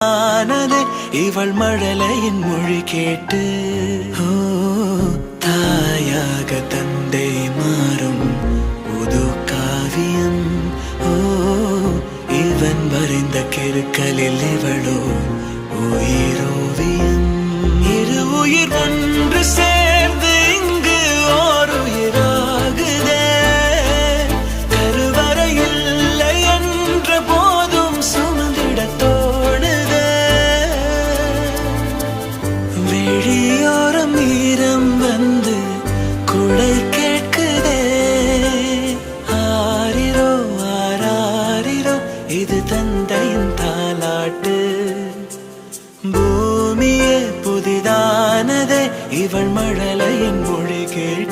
ஆனதே இவள் மழலையின் மொழி கேட்டு. ஓ தாயாக தந்தை மாறும் புது காவியம். ஓ இவன் வரைந்த கிறுக்கலில் இவளோ உயிரோவியம். இரு உயிர் ஒன்று சேர்ந்து இங்கு ஓர் உயிராகுதே. கருவறை இல்லை என்ற போதும் சுமந்திட தோணுதே. வெளியோரம் ஈரம் வந்து குடை கேட்குதே. ஆரிரோ ஆராரிரோ இது தந்தையின் தாலாட்டு. பூமியே புதிதானதே இவள் மழலையின் மொழி கேட்டு.